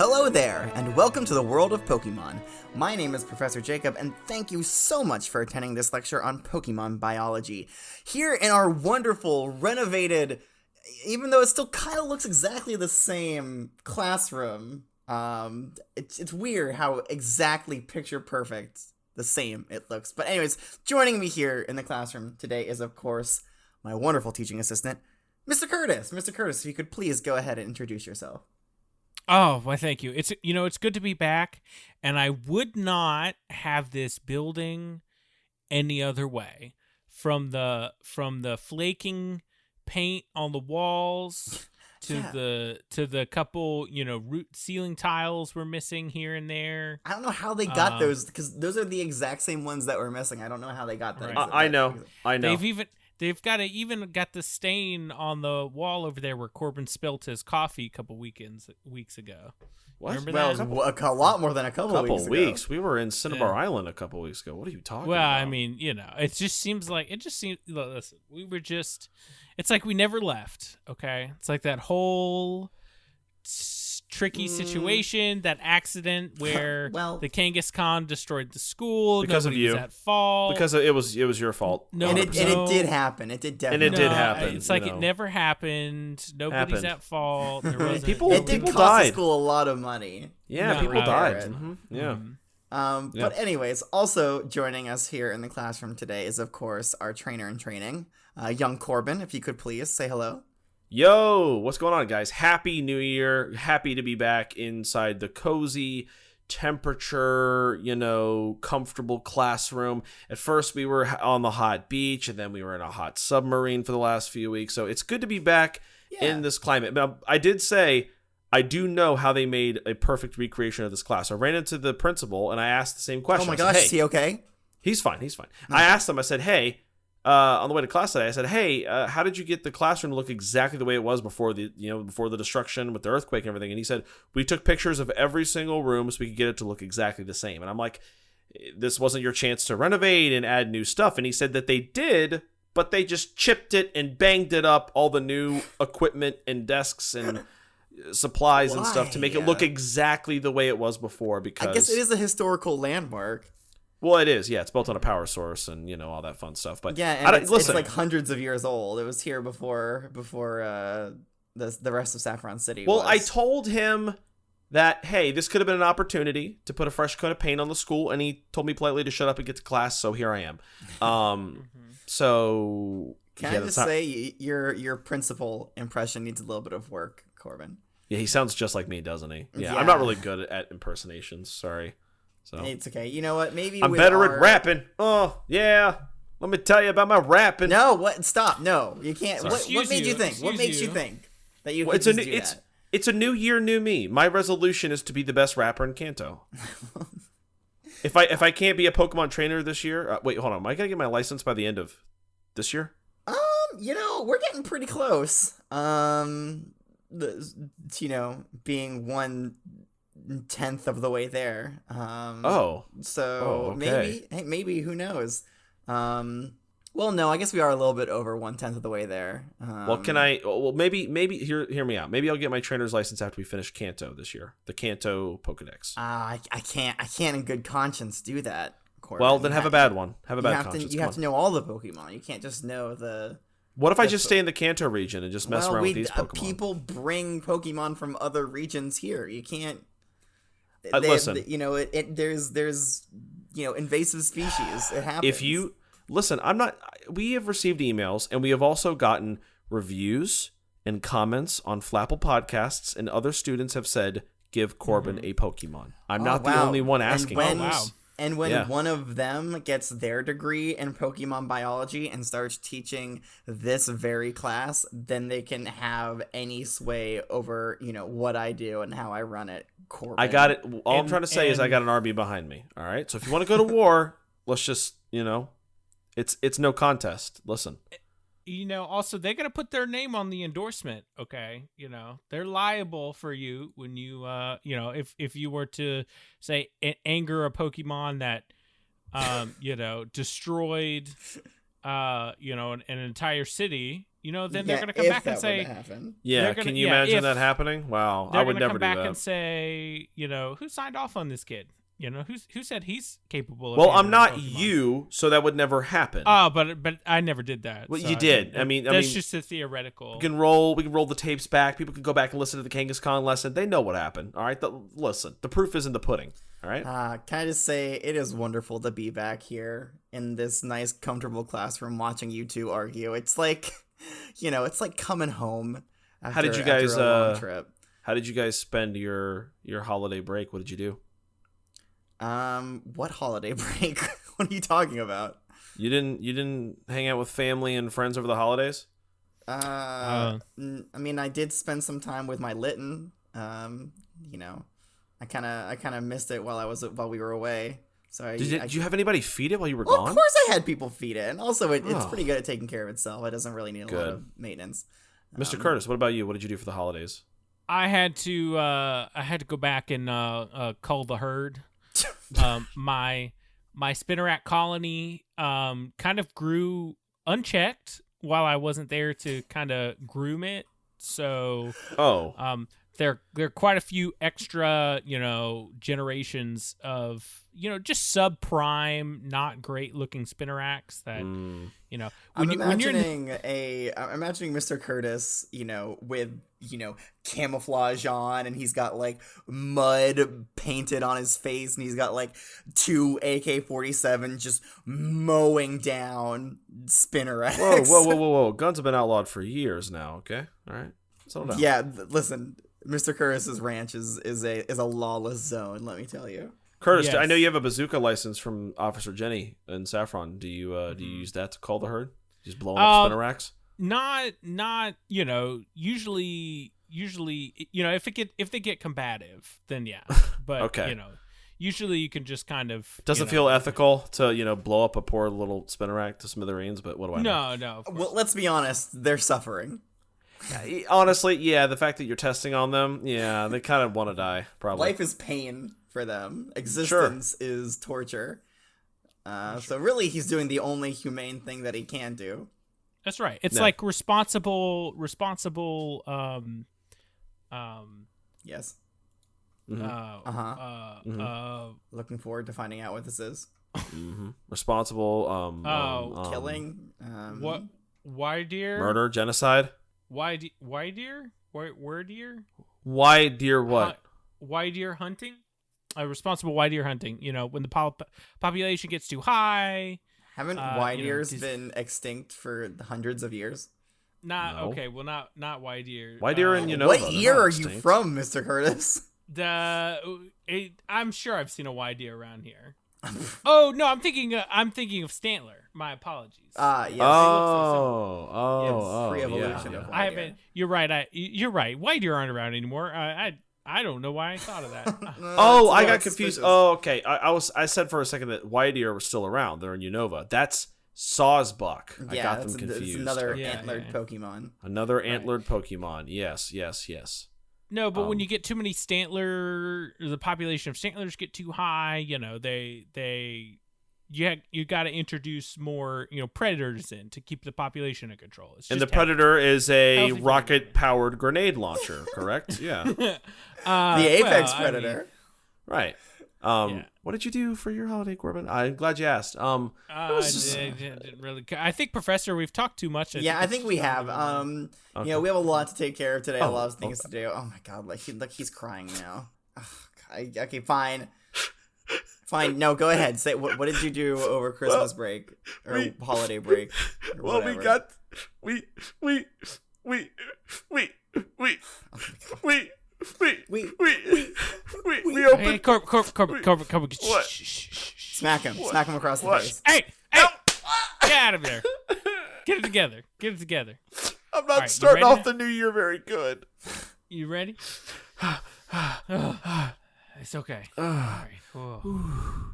Hello there, and welcome to the world of Pokemon. My name is Professor Jacob, and thank you so much for attending this lecture on Pokemon biology. Here in our wonderful, renovated, even though it still kind of looks exactly the same classroom, it's weird how exactly picture perfect the same it looks. But anyways, joining me here in the classroom today is, of course, my wonderful teaching assistant, Mr. Curtis. Mr. Curtis, if you could please go ahead and introduce yourself. Oh, well, thank you. It's good to be back, and I would not have this building any other way. From the flaking paint on the walls to the couple, root ceiling tiles we're missing here and there. I don't know how they got those, because those are the exact same ones that we're missing. I don't know how they got that. Right. I know. They've got the stain on the wall over there where Corbin spilt his coffee a couple weeks ago. What? Remember Well, that? it was a lot more than a couple weeks ago. We were in Cinnabar Island a couple weeks ago. What are you talking Well, about? I mean, it just seems. Listen, it's like we never left. Okay, it's like that whole tricky situation, that accident where Well, the Kangaskhan destroyed the school because Nobody of you. was at fault. Because it was your fault. No, and it 100%. did happen. It did definitely. And it did happen. It's like it never happened. Nobody's at fault. There wasn't. It did cost died. the school a lot of money. Yeah, No, people right. died. Right. Mm-hmm. Yeah. But anyways, also joining us here in the classroom today is, of course, our trainer in training, young Corbin. If you could please say hello. Yo, what's going on, guys? Happy New Year. Happy to be back inside the cozy temperature, comfortable classroom. At first, we were on the hot beach, and then we were in a hot submarine for the last few weeks. So it's good to be back in this climate. Now, I did say I do know how they made a perfect recreation of this class. I ran into the principal, and I asked the same question. Oh my I said, gosh, hey, is he okay? He's fine. I asked him, I said, hey, on the way to class today, I said, hey, how did you get the classroom to look exactly the way it was before the destruction with the earthquake and everything? And he said, we took pictures of every single room so we could get it to look exactly the same. And I'm like, this wasn't your chance to renovate and add new stuff. And he said that they did, but they just chipped it and banged it up, all the new equipment and desks and supplies and stuff to make it look exactly the way it was before. Because I guess it is a historical landmark. Well, it is. Yeah, it's built on a power source and all that fun stuff. But Yeah, and it's like hundreds of years old. It was here before the rest of Saffron City. Well, I told him that, hey, this could have been an opportunity to put a fresh coat of paint on the school, and he told me politely to shut up and get to class. So here I am. So can I just say your principal impression needs a little bit of work, Corbin? Yeah, he sounds just like me, doesn't he? Yeah. I'm not really good at impersonations. Sorry. So it's okay. You know what? Maybe I'm better at rapping. Oh yeah, let me tell you about my rapping. No, what? Stop! No, you can't. Sorry. What made you think? What makes you think that you could do that? It's a new year, new me. My resolution is to be the best rapper in Kanto. If I can't be a Pokemon trainer this year, wait, hold on. Am I gonna get my license by the end of this year? We're getting pretty close. Being 1/10 of the way there. Okay. Maybe who knows? Well, no, I guess we are a little bit over 1/10 of the way there. Maybe hear me out. Maybe I'll get my trainer's license after we finish Kanto this year. The Kanto Pokedex. I can't in good conscience do that, Corbin. Well, then have a bad one. Have a bad conscience. You have to know all the Pokemon. You can't just know the... What if I just stay in the Kanto region and just mess around with these Pokemon? People bring Pokemon from other regions here. You can't... Listen. There's invasive species. It happens. Listen, we have received emails, and we have also gotten reviews and comments on Flapple podcasts, and other students have said, give Corbin a Pokemon. I'm not the only one asking. And when one of them gets their degree in Pokemon biology and starts teaching this very class, then they can have any sway over, what I do and how I run it. Corbin. I got it. All I'm trying to say is I got an army behind me. All right. So if you want to go to war, let's just, it's no contest. Listen. Also they're gonna put their name on the endorsement. Okay, they're liable for you when you, if you were to say anger a Pokemon that, destroyed, an entire city. then they're gonna come back and say, yeah, can you imagine that happening? Wow, I would never do that. They're gonna come back and say, who signed off on this kid? Who said he's capable of Well, I'm not Pokemon? You, so that would never happen. Oh, but I never did that. Well, so you did. I mean, that's just a theoretical. We can roll the tapes back. People can go back and listen to the Kangaskhan lesson. They know what happened. All right, listen. The proof is in the pudding. All right. Can I just say it is wonderful to be back here in this nice, comfortable classroom watching you two argue. It's like, it's like coming home. After a long trip. How did you guys spend your holiday break? What did you do? What holiday break? What are you talking about? You didn't hang out with family and friends over the holidays? I mean, I did spend some time with my Litten. I kind of missed it while we were away. So did you have anybody feed it while you were gone? Of course I had people feed it. And also it's pretty good at taking care of itself. It doesn't really need a lot of maintenance. Mr. Curtis, what about you? What did you do for the holidays? I had to go back and cull the herd. My Spinnerack colony kind of grew unchecked while I wasn't there to kind of groom it. So there are quite a few extra generations of just subprime, not great looking Spinneracks that I'm imagining Mr. Curtis with camouflage on, and he's got like mud painted on his face, and he's got like 2 AK-47 just mowing down Spinneracks. Whoa! Guns have been outlawed for years now. Okay, all right, settle down. Yeah, listen, Mr. Curtis's ranch is a lawless zone. Let me tell you. Curtis, yes. I know you have a bazooka license from Officer Jenny in Saffron. Do you use that to call the herd? Just blowing up Spinneracks? Not usually if they get combative, then yeah. But okay. Usually you can just kind of doesn't feel ethical to blow up a poor little Spinnerack to smithereens, but what do I know? No. Well, let's be honest, they're suffering. Yeah, honestly, yeah, the fact that you're testing on them, yeah, they kind of want to die, probably. Life is pain for them. Existence is torture. So really, he's doing the only humane thing that he can do. That's right. It's like responsible. Yes. Mm-hmm. Looking forward to finding out what this is. Mm-hmm. Responsible. Killing. What? Why, dear? Murder, genocide. Why, dear? Where, dear? Why, dear? What? Why, dear hunting? Responsible why deer hunting. When the population gets too high. Haven't white ears been extinct for hundreds of years? No. Okay. Well, not white deer. White deer and what year are you from, Mr. Curtis? I'm sure I've seen a white deer around here. Oh no, I'm thinking of Stantler. My apologies. Yes. Pre-evolution of white I haven't. You're right. You're right. White deer aren't around anymore. I don't know why I thought of that. I got confused. Oh, okay. I said for a second that white deer were still around. They're in Unova. That's Sawsbuck. I got them confused. It's another antlered Pokemon. Another antlered Pokemon. Yes. No, but when you get too many the population of Stantlers get too high. You got to introduce more predators in to keep the population in control. And the predator is a rocket-powered grenade launcher, correct? Yeah. The apex predator. Right. What did you do for your holiday, Corbin? I'm glad you asked. I didn't really. I think, Professor, we've talked too much. I think we have. Okay. We have a lot to take care of today. A lot of things to do. Oh my God! He's crying now. Okay, fine. Fine. No, go ahead. Say what did you do over Christmas break or holiday break? Or whatever? We opened. Hey, Corbin. What? Smack him across the face. Hey! Get out of there. Get it together. I'm not starting off the new year very good. You ready? It's okay. All right.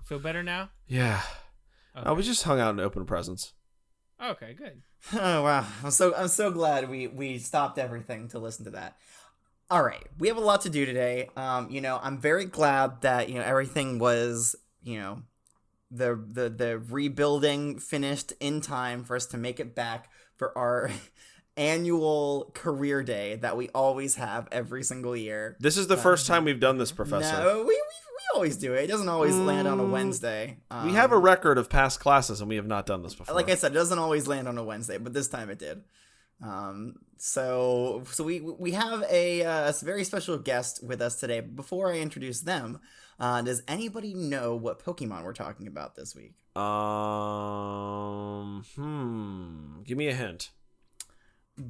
Feel better now? Yeah. Okay. We just hung out and opened presents. Okay, good. Oh wow! I'm so glad we stopped everything to listen to that. All right, we have a lot to do today. I'm very glad that everything was the rebuilding finished in time for us to make it back for our annual career day that we always have every single year. This is the first time we've done this, Professor. No, we always do it. It doesn't always land on a Wednesday. We have a record of past classes, and we have not done this before. Like I said, it doesn't always land on a Wednesday, but this time it did. So we have a very special guest with us today. Before I introduce them, does anybody know what Pokemon we're talking about this week? Give me a hint.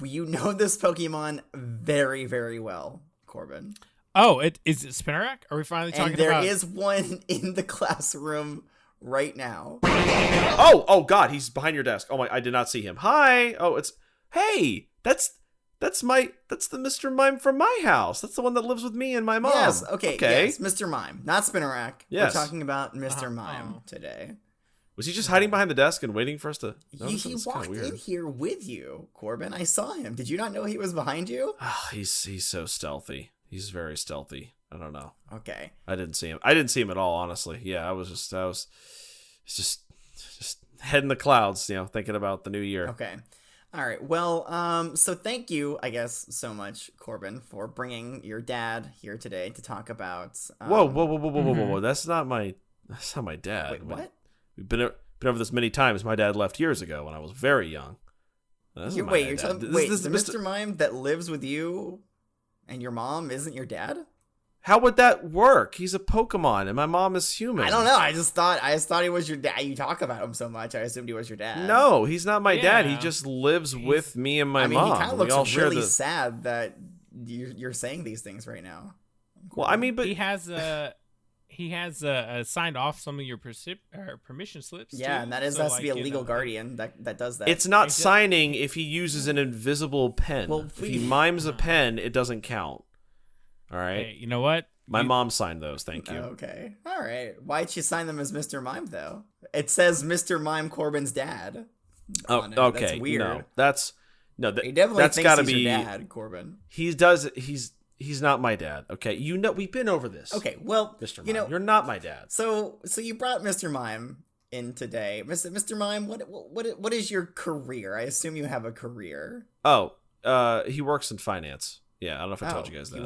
You know this Pokemon very, very well, Corbin. Oh, is it Spinarak? Are we finally talking and there about? There is one in the classroom right now. Oh God, he's behind your desk. Oh my, I did not see him. Hi. Oh, hey, that's the Mr. Mime from my house. That's the one that lives with me and my mom. Yes, okay. Yes, Mr. Mime, not Spinarak. Yes. We're talking about Mr. Mime today. Was he just hiding behind the desk and waiting for us to? He walked in here with you, Corbin. I saw him. Did you not know he was behind you? Oh, he's so stealthy. He's very stealthy. I don't know. Okay. I didn't see him. I didn't see him at all, honestly. Yeah, I was just head in the clouds, thinking about the new year. Okay. All right. Well, so thank you, I guess, so much, Corbin, for bringing your dad here today to talk about. Whoa! That's not my dad. Wait, what? We've been over this many times. My dad left years ago when I was very young. You're telling the Mr. Mime that lives with you and your mom isn't your dad? How would that work? He's a Pokemon, and my mom is human. I don't know. I just thought he was your dad. You talk about him so much. I assumed he was your dad. No, he's not my dad. He just lives with me and my mom. He kind of looks really sad that you're saying these things right now. Well, I mean, but he has signed off some of your permission slips. Yeah, too. and that has to be a legal guardian that does that. It's not signing if he uses an invisible pen. Well, if he mimes a pen, it doesn't count. All right. Hey, you know what? My mom signed those. Thank you. Okay. All right. Why'd she sign them as Mr. Mime though? It says Mr. Mime Corbin's dad. Oh, okay. That's weird. No, that's he definitely that's thinks gotta he's be your dad, Corbin. He's not my dad. Okay. We've been over this. Okay. Well, Mr. Mime, you're not my dad. So you brought Mr. Mime in today. Mr. Mime, what is your career? I assume you have a career. Oh, he works in finance. Yeah, I don't know if I told you guys that. He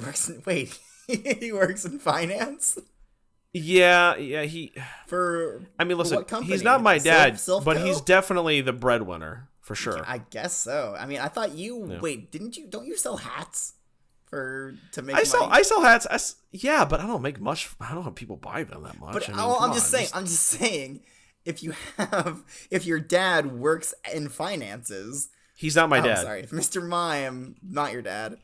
works in finance? Yeah, listen, what company? He's not my dad, Silphco? but he's definitely the breadwinner, for sure. I guess so. I mean, I thought don't you sell hats to make money? I sell hats. Yeah, but I don't make much. I don't have people buy them that much. But I'm just saying, if your dad works in finances, he's not my dad. Sorry, if Mr. Mime, not your dad,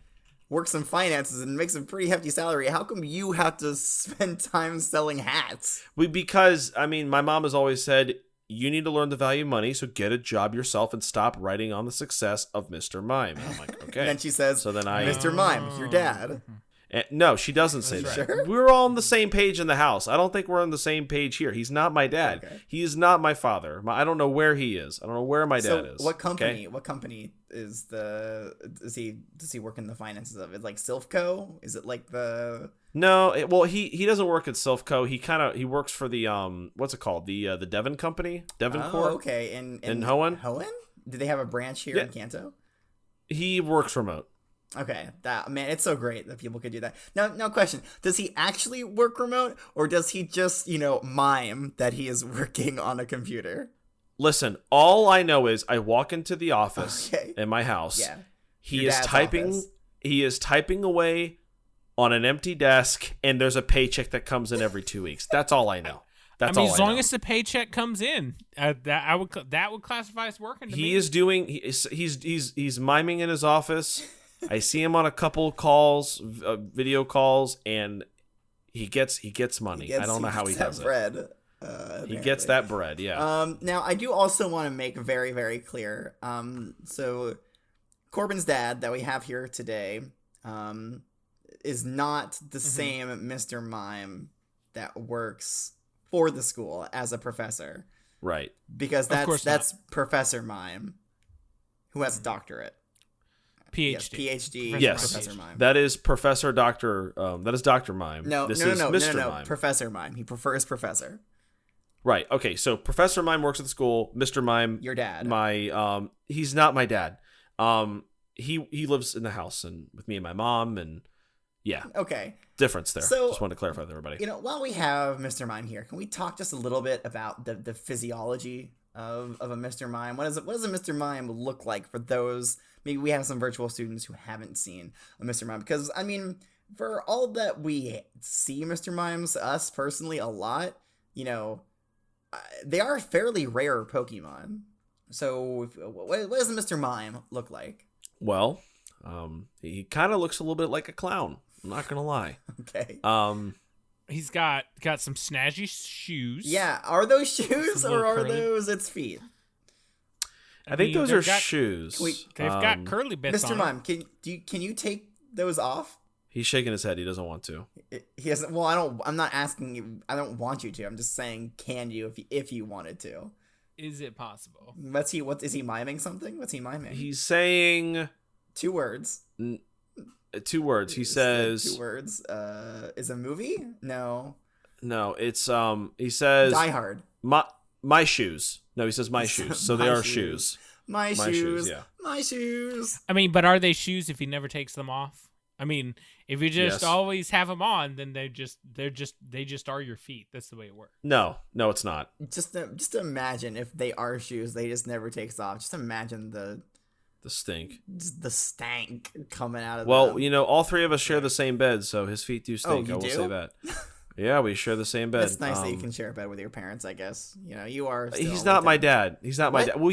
works in finances and makes a pretty hefty salary, how come you have to spend time selling hats? Because my mom has always said, you need to learn the value of money, so get a job yourself and stop writing on the success of Mr. Mime. And I'm like, okay. And then she says, Mr. Mime, your dad. No, she doesn't say that. Sure? We're all on the same page in the house. I don't think we're on the same page here. He's not my dad. Okay. He is not my father. I don't know where he is. I don't know where my dad is. What company? Okay? What company does he work in the finances of? Is it like Silphco? Is it like the? No, he doesn't work at Silphco. He works for the what's it called, the Devon company, Devoncorp. Oh, okay. In Hoenn. Hoenn? Do they have a branch here in Kanto? He works remote. Okay, it's so great that people could do that. Now, question: does he actually work remote, or does he just mime that he is working on a computer? Listen, all I know is I walk into the office in my house. Yeah, he is typing. Office. He is typing away on an empty desk, and there's a paycheck that comes in every 2 weeks. That's all I know. That's all I know. As long as the paycheck comes in, that would classify as working. To me. Is doing. He's miming in his office. I see him on a couple calls, video calls, and he gets money. I don't know how he does bread, it. He gets that bread, yeah. Now, I do also want to make very, very clear. So Corbin's dad that we have here today is not the same Mr. Mime that works for the school as a professor. Right. Because that's Professor Mime, who has a doctorate. PhD. Yes, Professor Mime. That is Professor Doctor. That is Dr. Mime. No, this is Mr. Mime. Professor Mime. He prefers Professor. Right. Okay. So Professor Mime works at the school. Mr. Mime, your dad. He's not my dad. he lives in the house and with me and my mom, and yeah. Okay. Difference there. So, just wanted to clarify with everybody. While we have Mr. Mime here, can we talk just a little bit about the physiology of a Mr. Mime? What does a Mr. Mime look like for those? Maybe we have some virtual students who haven't seen a Mr. Mime, because I mean, for all that we see Mr. Mimes, us personally, a lot, they are fairly rare Pokemon. So, what does a Mr. Mime look like? Well, he kind of looks a little bit like a clown. I'm not gonna lie. Okay. He's got some snazzy shoes. Yeah, are those shoes or are curly. those its feet? I think those are shoes. They've got curly bits Mr. on Mime, can you take those off? He's shaking his head. He doesn't want to. He hasn't. Well, I'm not asking you. I don't want you to. I'm just saying, can you if you wanted to? Is it possible? What is he miming something? What's he miming? He's saying 2 words. 2 words. He says 2 words. Is a movie? No. No, it's he says Die Hard. My shoes. No, he says my shoes. So they My are shoes. shoes. My shoes. Yeah. My shoes. I mean, but are they shoes if he never takes them off? I mean, if you just Yes. always have them on, then they just are your feet. That's the way it works. No, it's not. Just imagine if they are shoes, they just never takes off. Just imagine the stink. stank coming out of Well, them. all 3 of us share the same bed, so his feet do stink. you I will do? say that. Yeah, we share the same bed. It's nice that you can share a bed with your parents, I guess. You are still He's not my with dad. He's not my What? dad. Well,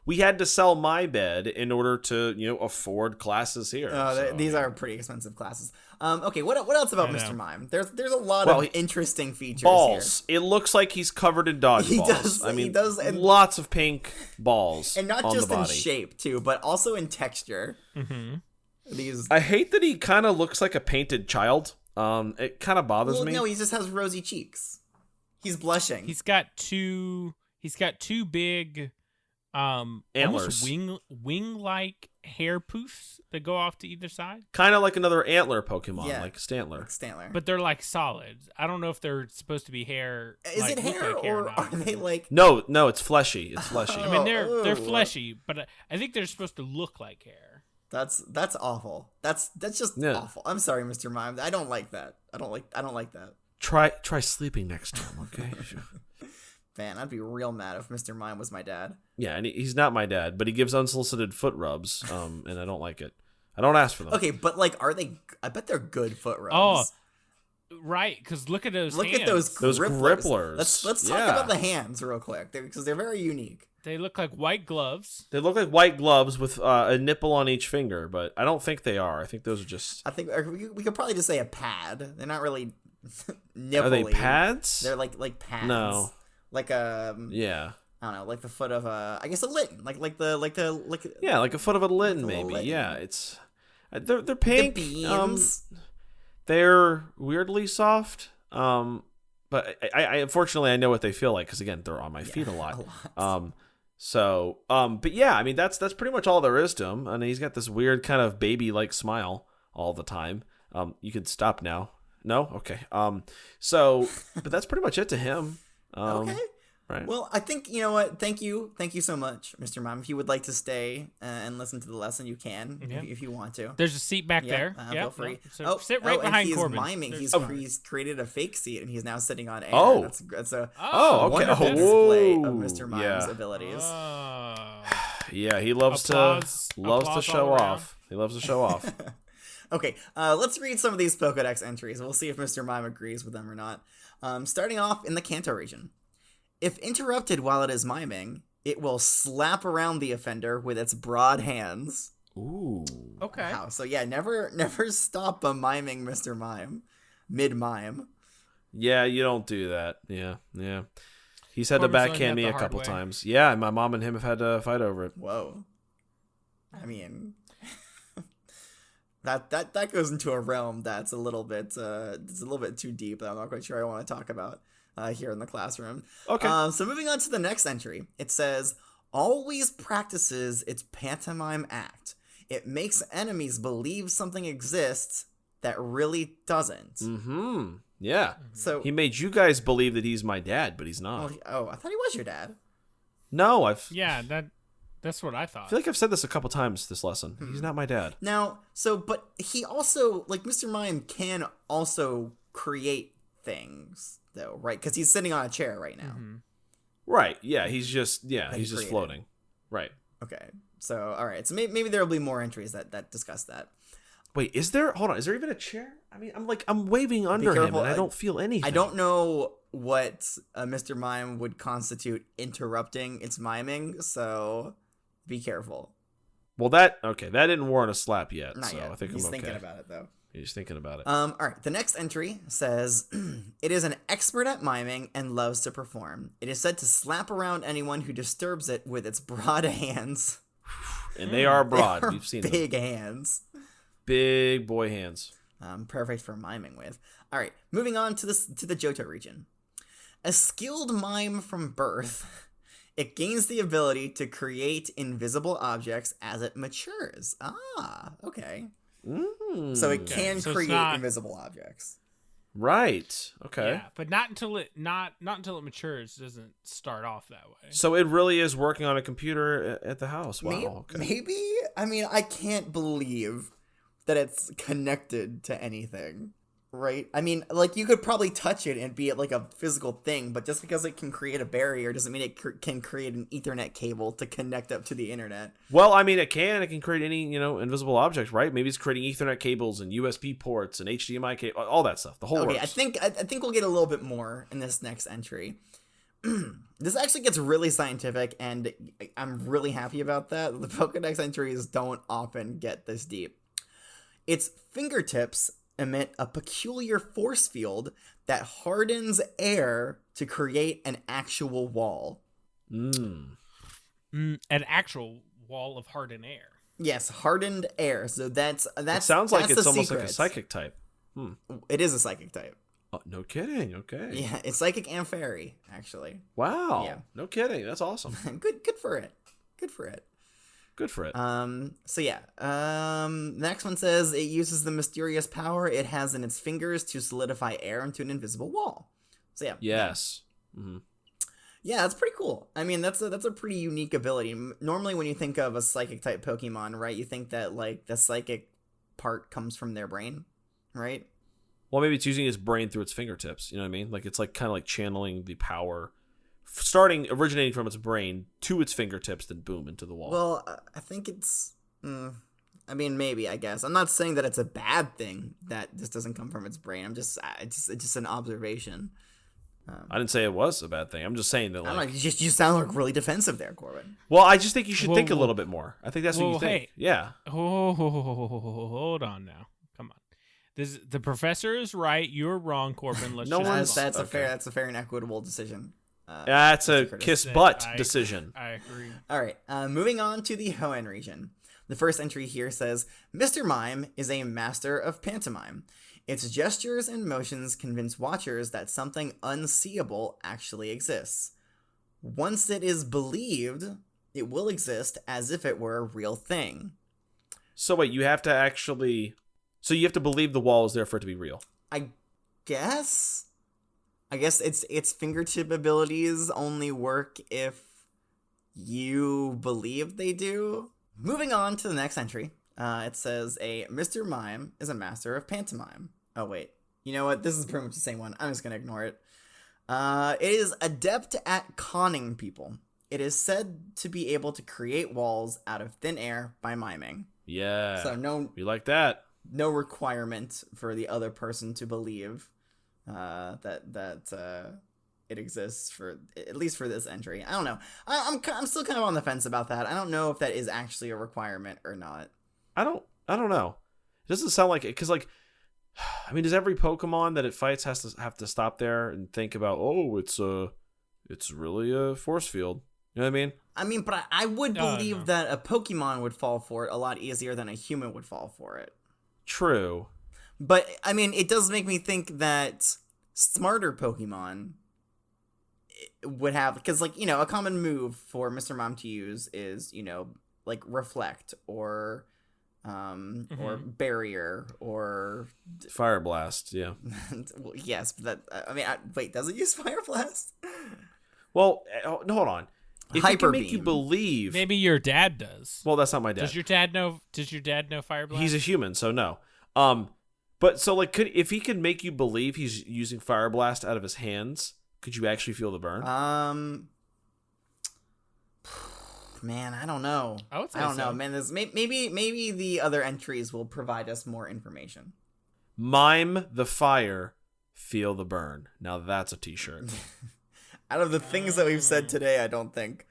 we had to sell my bed in order to afford classes here. them. So, These are pretty expensive classes. Okay, what else about I know. Mr. Mime? There's a lot Well, of interesting features balls. It looks like he's covered in dodge He balls. does- I mean, he does, and- lots of pink balls here. And not on just the in body. shape, too, but also in texture. Mm-hmm. These I hate that he kind of looks like a painted child. It kind of bothers Well, me. no, he just has rosy cheeks. He's blushing. He's got two big Antlers. almost wing-like hair poofs that go off to either side. Kind of like another antler Pokemon, Yeah. like Stantler. Stantler. But they're like solid. I don't know if they're supposed to be hair. Is like, it look hair like hair or not. are they like? No, it's fleshy. It's fleshy. I mean, they're Oh. fleshy, but I think they're supposed to look like hair. That's awful. That's just Yeah. awful. I'm sorry, Mr. Mime. I don't like that. I don't like that. Try sleeping next to him, okay? Man, I'd be real mad if Mr. Mime was my dad. Yeah, and he's not my dad, but he gives unsolicited foot rubs, and I don't like it. I don't ask for them. Okay, but like, are they? I bet they're good foot rubs. Oh, right. Because look at those. Look hands. at those gripplers. Let's talk Yeah. about the hands real quick, because they're very unique. They look like white gloves. They look like white gloves with a nipple on each finger, but I don't think they are. I think those are just. I think we could probably just say a pad. They're not really nipply. Are they pads? They're like pads. No. Like Yeah. I don't know, like the foot of I guess a litten, like Yeah, like a foot of a litten, Like a little maybe. litten. Yeah, it's they're the pink. beans. They're weirdly soft. But I unfortunately I know what they feel like because again they're on my feet a lot. But yeah, I mean that's pretty much all there is to him, and he's got this weird kind of baby-like smile all the time. You can stop now. No, okay. But that's pretty much it to him. Okay. Right. Well, I think you know what. Thank you so much, Mr. Mime. If you would like to stay and listen to the lesson, you can if you want to. There's a seat back there. Feel free. So sit right and behind he's Corbin. miming. He's created a fake seat, and he's now sitting on air. Oh. That's a okay. wonderful display of Mr. Mime's abilities. Yeah, he loves Applause to show all around. off. He loves to show off. Okay, let's read some of these Pokedex entries. We'll see if Mr. Mime agrees with them or not. Starting off in the Kanto region. If interrupted while it is miming, it will slap around the offender with its broad hands. Ooh. Okay. Wow. So yeah, never stop a miming Mr. Mime mid-mime. Yeah, you don't do that. Yeah. He's had to Corbin's learned backhand that me the a hard couple way. times. Yeah, my mom and him have had to fight over it. Whoa. I mean, that goes into a realm that's a little bit too deep that I'm not quite sure I want to talk about here in the classroom. Okay. So moving on to the next entry, it says always practices its pantomime act. It makes enemies believe something exists that really doesn't. Mm-hmm. Yeah. So He made you guys believe that he's my dad, but he's not. I thought he was your dad. No, Yeah, That's what I I thought. feel like I've said this a couple times this lesson. He's not my dad. Now, but he also, like, Mr. Mime can also create things, though, right? Because he's sitting on a chair right now. Right. Yeah. He's just created. floating. Right. Okay. So, all right. So maybe there will be more entries that discuss that. Wait, is there even a chair? I mean, I'm waving under him and I don't feel anything. I don't know what Mr. Mime would constitute interrupting its miming, so be careful. Well, that didn't warrant a slap yet. Not so yet. I think He's I'm okay. thinking about it, though. He's thinking about it. All right. The next entry says, it is an expert at miming and loves to perform. It is said to slap around anyone who disturbs it with its broad hands. And they are broad. They are We've seen big them. hands. Big boy hands. Perfect for miming with. All right. Johto on to the Johto region. A skilled mime from birth, it gains the ability to create invisible objects as it matures. Ah, okay. So it can create invisible objects. Right. Okay. Yeah, but not until it matures. It doesn't start off that way. So it really is working on a computer at the house. Wow. Maybe. I mean, I can't believe that it's connected to anything. Right? I mean, like, you could probably touch it and be like a physical thing, but just because it can create a barrier doesn't mean it can create an Ethernet cable to connect up to the internet. Well, I mean, it can create any, invisible object, right? Maybe it's creating Ethernet cables and USB ports and HDMI cable, all that stuff. The whole works. I think we'll get a little bit more in this next entry. This actually gets really scientific, and I'm really happy about that. The Pokedex entries don't often get this deep. Its fingertips emit a peculiar force field that hardens air to create an actual wall. An actual wall of hardened air. Yes, hardened air. So that's it sounds like it's almost secret. like a psychic type. It is a psychic type. Oh, no kidding. Okay. Yeah, it's psychic and fairy, actually. Wow. Yeah. No kidding. That's awesome. Good for it. Good for it. Good for it. So yeah. The next one says it uses the mysterious power it has in its fingers to solidify air into an invisible wall. So yeah. Yes. Mm-hmm. Yeah, that's pretty cool. I mean, that's a pretty unique ability. Normally, when you think of a psychic type Pokemon, right, you think that like the psychic part comes from their brain, right? Well, maybe it's using its brain through its fingertips. You know what I mean? Like it's like kind of like channeling the power, originating from its brain to its fingertips, then boom into the wall. Well, I think it's. I mean, maybe. I guess I'm not saying that it's a bad thing that this doesn't come from its brain. It's just an observation. I didn't say it was a bad thing. I'm just saying that. Like, I don't know. You sound like really defensive there, Corbin. Well, I just think you should think a little bit more. I think that's what you think. Hey. Yeah. Hold on now. Come on. The professor is right. You're wrong, Corbin. Let's That's a fair and equitable decision. That's a kiss butt decision. I agree. All right. Moving on to the Hoenn region. The first entry here says, Mr. Mime is a master of pantomime. Its gestures and motions convince watchers that something unseeable actually exists. Once it is believed, it will exist as if it were a real thing. So wait, you have to believe the wall is there for it to be real. I guess its fingertip abilities only work if you believe they do. Moving on to the next entry. It says a Mr. Mime is a master of pantomime. Oh, wait. You know what? This is pretty much the same one. I'm just going to ignore it. It is adept at conning people. It is said to be able to create walls out of thin air by miming. Yeah. So we like that. No requirement for the other person to believe that it exists, for at least for this entry. I don't know. I'm still kind of on the fence about that. I don't know if that is actually a requirement or not. I don't know. It doesn't sound like it, because like, I mean, does every Pokemon that it fights have to stop there and think about, oh, it's really a force field? You know what I mean? I mean, but I would believe that a Pokemon would fall for it a lot easier than a human would fall for it. True. But I mean, it does make me think that smarter Pokemon would have, because like, a common move for Mr. Mime to use is, like reflect or or barrier or fire blast. Yeah. Well, yes, but that wait, does it use fire blast? Well, no, hold on. if he Hyper can make you beam. believe, Maybe your dad does. well, that's not my dad. Does your dad know? Does your dad know Fire Blast? He's a human, so no. But so like, if he can make you believe he's using Fire Blast out of his hands, could you actually feel the burn? Man, I don't know. I would say don't so. know, man. This maybe the other entries will provide us more information. Mime the fire, feel the burn. Now that's a t-shirt. Out of the things that we've said today, I don't think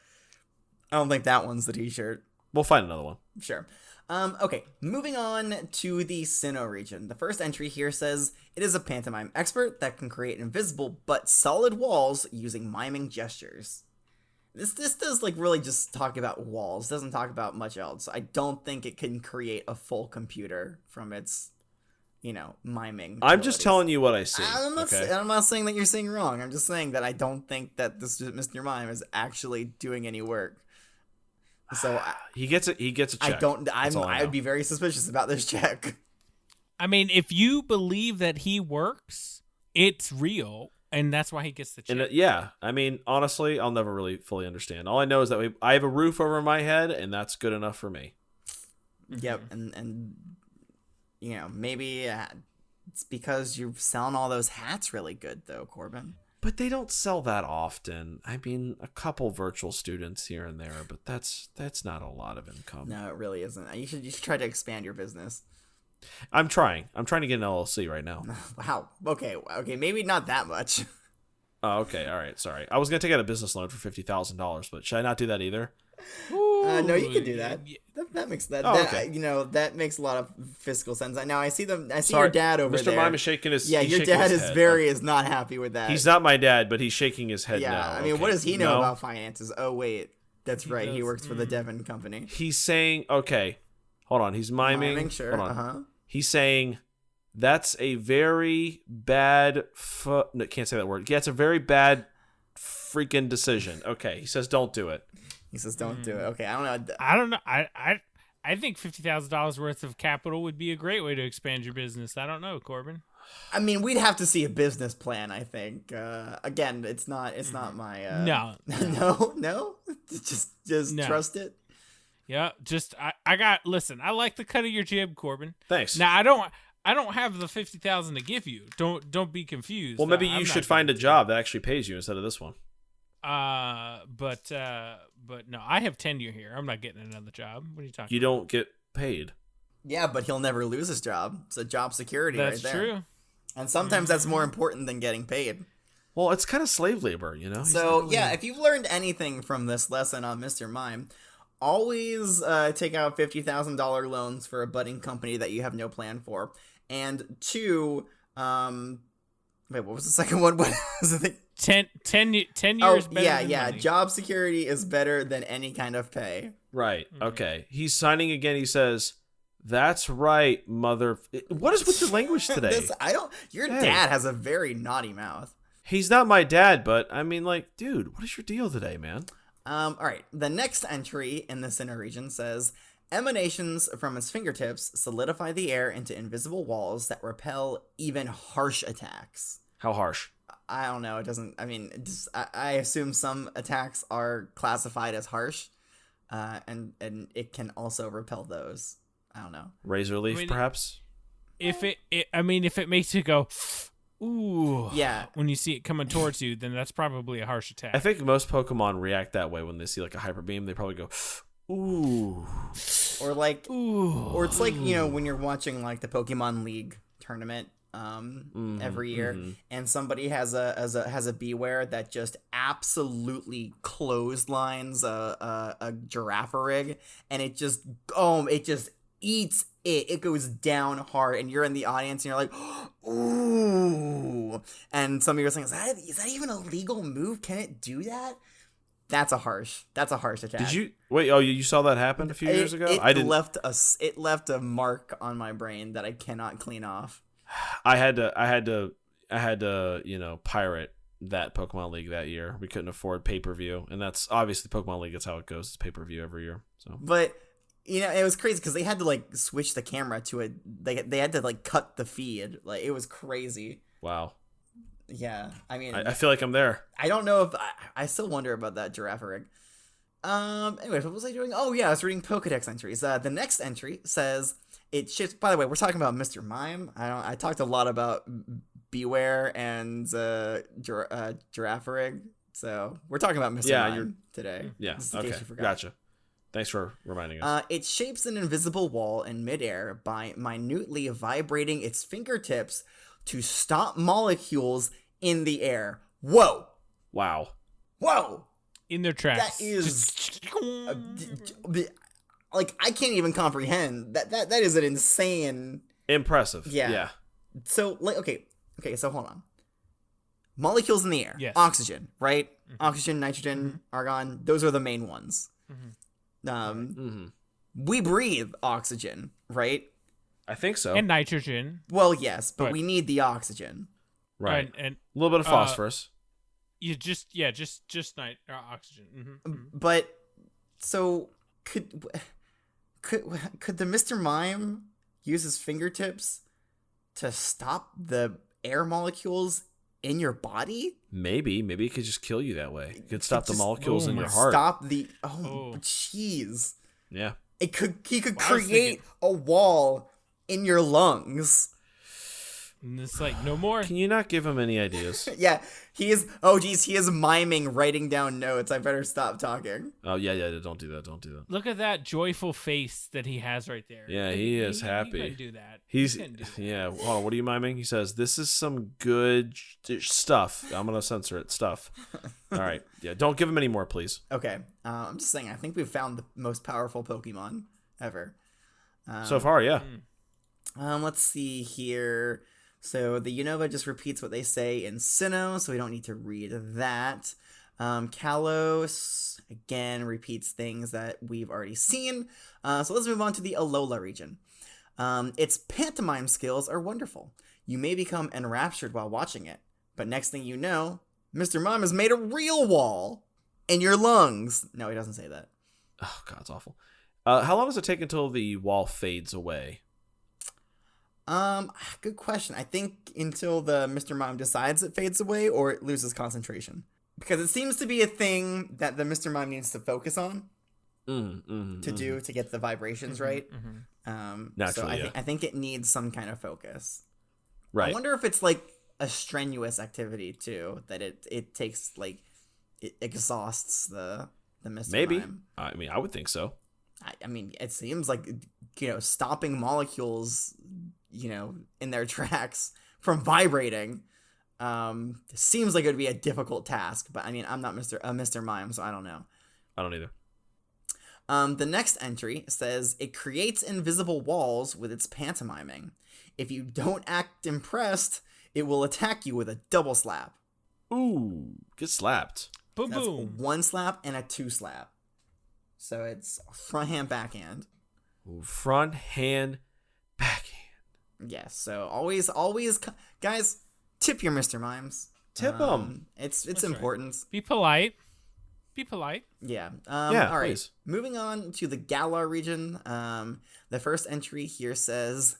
that one's the t-shirt. We'll find another one. Sure. Okay, moving on to the Sinnoh region. The first entry here says, it is a pantomime expert that can create invisible but solid walls using miming gestures. This does like really just talk about walls, doesn't talk about much else. I don't think it can create a full computer from its, miming. I'm just telling you what I see. I'm not saying that you're saying wrong. I'm just saying that I don't think that this Mr. Mime is actually doing any work. So he gets a check. I'd be very suspicious about this check. I mean, if you believe that he works, it's real, and that's why he gets the check. And yeah, I mean, honestly, I'll never really fully understand. All I know is that I have a roof over my head, and that's good enough for me. Yep, and maybe it's because you're selling all those hats really good, though, Corbin. But they don't sell that often. I mean, a couple virtual students here and there, but that's not a lot of income. No, it really isn't. You should try to expand your business. I'm trying to get an LLC right now. Wow. Okay, maybe not that much. Oh, okay. All right. Sorry. I was going to take out a business loan for $50,000, but should I not do that either? No, you can do that. That makes okay. That makes a lot of fiscal sense. Now I see Sorry, your dad over there. Mr. Mime is shaking his. Yeah, he's your shaking dad his is head. is not happy with that. He's not my dad, but he's shaking his head. Yeah, now. I mean, Okay. what does he know No. about finances? Oh wait, that's right. He does. works for the Devon company. He's saying, okay, hold on. He's miming. Sure. Hold on. He's saying that's a very bad. No, can't say that word. Yeah, it's a very bad freaking decision. Okay, he says don't do it. He says don't do it. Okay, I don't know. I don't know. I think $50,000 worth of capital would be a great way to expand your business. I don't know, Corbin. I mean, we'd have to see a business plan. I think. Again, it's not my. No. No. Just No. trust it. Yeah, just I got. Listen, I like the cut of your jib, Corbin. Thanks. Now I don't have the $50,000 to give you. Don't be confused. Well, maybe I'm you not should find a job that actually pays you instead of this one. But no, I have tenure here. I'm not getting another job. What are you talking? You don't get paid. Yeah, but he'll never lose his job. It's a job security That's right there. true. And sometimes that's more important than getting paid. Well, it's kind of slave labor, you know? So, yeah, if you've learned anything from this lesson on Mr. Mime, always take out $50,000 loans for a budding company that you have no plan for. And two, wait, what was the second one? What was the thing? 10 years better than money. Job security is better than any kind of pay. Right. Okay. He's signing again. He says, "That's right, mother." What is with your language today? Your dad has a very naughty mouth. He's not my dad, but I mean, like, dude, what is your deal today, man? All right. The next entry in the Sinnoh region says, emanations from his fingertips solidify the air into invisible walls that repel even harsh attacks. How harsh? I don't know. It doesn't. I mean, I assume some attacks are classified as harsh, and it can also repel those. I don't know. Razor leaf, perhaps. If it makes you go, ooh, yeah, when you see it coming towards you, then that's probably a harsh attack. I think most Pokemon react that way when they see like a hyper beam. They probably go, ooh, or like, ooh, or it's like, you know, when you're watching like the Pokemon League tournament. Every year, and somebody has a Beware that just absolutely clotheslines a Giraffe-rig, and it just eats it. It goes down hard, and you're in the audience, and you're like, ooh. And some of you are saying, is that even a legal move? Can it do that? That's a harsh attack. Did you wait? Oh, you saw that happen a few years ago? I didn't. It left a mark on my brain that I cannot clean off. I had to, you know, pirate that Pokemon League that year. We couldn't afford pay-per-view, and that's obviously Pokemon League. That's how it goes. It's pay-per-view every year. So, but you know, it was crazy because they had to like switch the camera to it. They had to like cut the feed. Like, it was crazy. wow. Yeah, I mean, I feel like I'm there. I don't know if I still wonder about that Giraffe-rig. Anyways, what was I doing? Oh, yeah, I was reading Pokedex entries. The next entry says it shifts. By the way, we're talking about Mr. Mime. I talked a lot about Beware and Giraffarig. So we're talking about Mr. Mime today. Yeah, just in okay. case you forgot. Gotcha. Thanks for reminding us. It shapes an invisible wall in midair by minutely vibrating its fingertips to stop molecules in the air. Whoa! Wow. Whoa! In their tracks. That is like I can't even comprehend that. That is an insane. Impressive. Yeah. So like okay, so hold on. Molecules in the air. Yes. Oxygen, right? Oxygen, nitrogen, argon. Those are the main ones. We breathe oxygen, right? I think so. And nitrogen. Well, yes, but we need the oxygen. Right. And a little bit of phosphorus. You just oxygen. But so could the Mr. Mime use his fingertips to stop the air molecules in your body? Maybe it could just kill you that way. It could stop the molecules in your heart. Stop the jeez. Yeah. He could create a wall in your lungs. And it's like no more. Can you not give him any ideas? Yeah, he is miming, writing down notes. I better stop talking. Oh yeah, don't do that. Look at that joyful face that he has right there. Yeah, he is happy. He couldn't do that. Yeah. Hold on, what are you miming? He says, "This is some good stuff." I'm gonna censor it. Stuff. All right. Yeah. Don't give him any more, please. Okay. I'm just saying. I think we've found the most powerful Pokemon ever. So far, yeah. Let's see here. So the Unova just repeats what they say in Sinnoh, so we don't need to read that. Kalos, again, repeats things that we've already seen. So let's move on to the Alola region. Its pantomime skills are wonderful. You may become enraptured while watching it, but next thing you know, Mr. Mime has made a real wall in your lungs. No, he doesn't say that. Oh, God, it's awful. How long does it take until the wall fades away? Good question. I think until the Mr. Mime decides it fades away or it loses concentration. Because it seems to be a thing that the Mr. Mime needs to focus on to get the vibrations right. Naturally, so I think it needs some kind of focus. Right. I wonder if it's like a strenuous activity too, that it takes like it exhausts the Mr. Maybe. Mime. I mean, I would think so. I mean, it seems like stopping molecules in their tracks from vibrating seems like it would be a difficult task, but I mean, I'm not Mr. Mime, so I don't know. I don't either. The next entry says it creates invisible walls with its pantomiming. If you don't act impressed, it will attack you with a double slap. Ooh, get slapped. Boom, That's boom. 1 slap and a 2 slap. So it's front hand, backhand. Ooh, front hand, backhand. Yes, so always, guys, tip your Mr. Mimes. Tip them. It's That's important. Right. Be polite. Be polite. Yeah. Yeah, all right. please. Moving on to the Galar region. The first entry here says,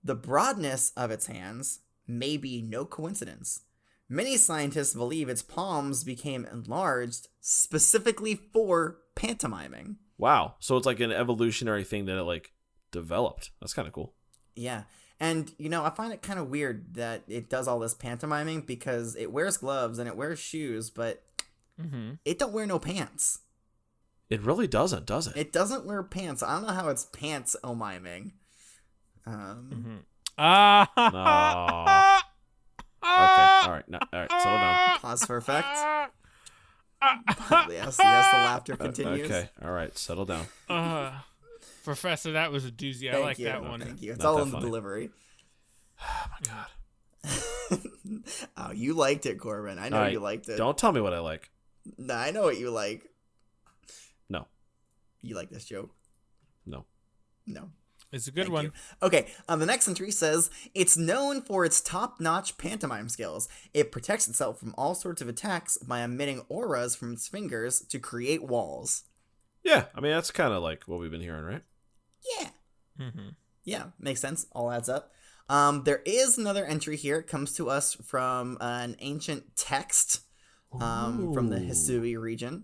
the broadness of its hands may be no coincidence. Many scientists believe its palms became enlarged specifically for pantomiming. Wow. So it's like an evolutionary thing that it like developed. That's kind of cool. Yeah. And, I find it kind of weird that it does all this pantomiming because it wears gloves and it wears shoes, but it don't wear no pants. It really doesn't, does it? It doesn't wear pants. I don't know how it's pants miming. Okay. All right. No, all right. Settle down. Pause for effect. yes, the laughter continues. Okay. All right. Settle down. Professor, that was a doozy. I like that one. Thank you. It's Not all that in the funny. delivery. Oh my God. Oh, you liked it, Corbin. I know All right, you liked it. Don't tell me what I like. Nah, I know what you like. No. You like this joke? No. No. It's a good Thank one. you. Okay, the next entry says, it's known for its top-notch pantomime skills. It protects itself from all sorts of attacks by emitting auras from its fingers to create walls. Yeah. I mean, that's kind of like what we've been hearing, right? Yeah. Mm-hmm. Yeah, makes sense. All adds up. There is another entry here. It comes to us from an ancient text from the Hisui region.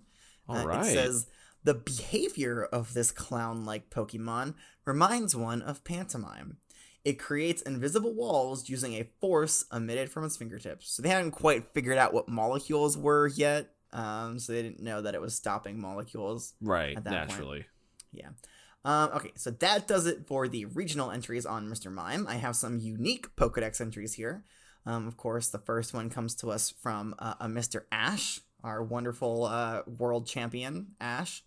All right. It says, the behavior of this clown-like Pokemon reminds one of pantomime. It creates invisible walls using a force emitted from its fingertips. So they hadn't quite figured out what molecules were yet, so they didn't know that it was stopping molecules. Right, at that naturally. Point. Yeah. Okay, so that does it for the regional entries on Mr. Mime. I have some unique Pokedex entries here. Of course, the first one comes to us from a Mr. Ash, our wonderful world champion, Ash.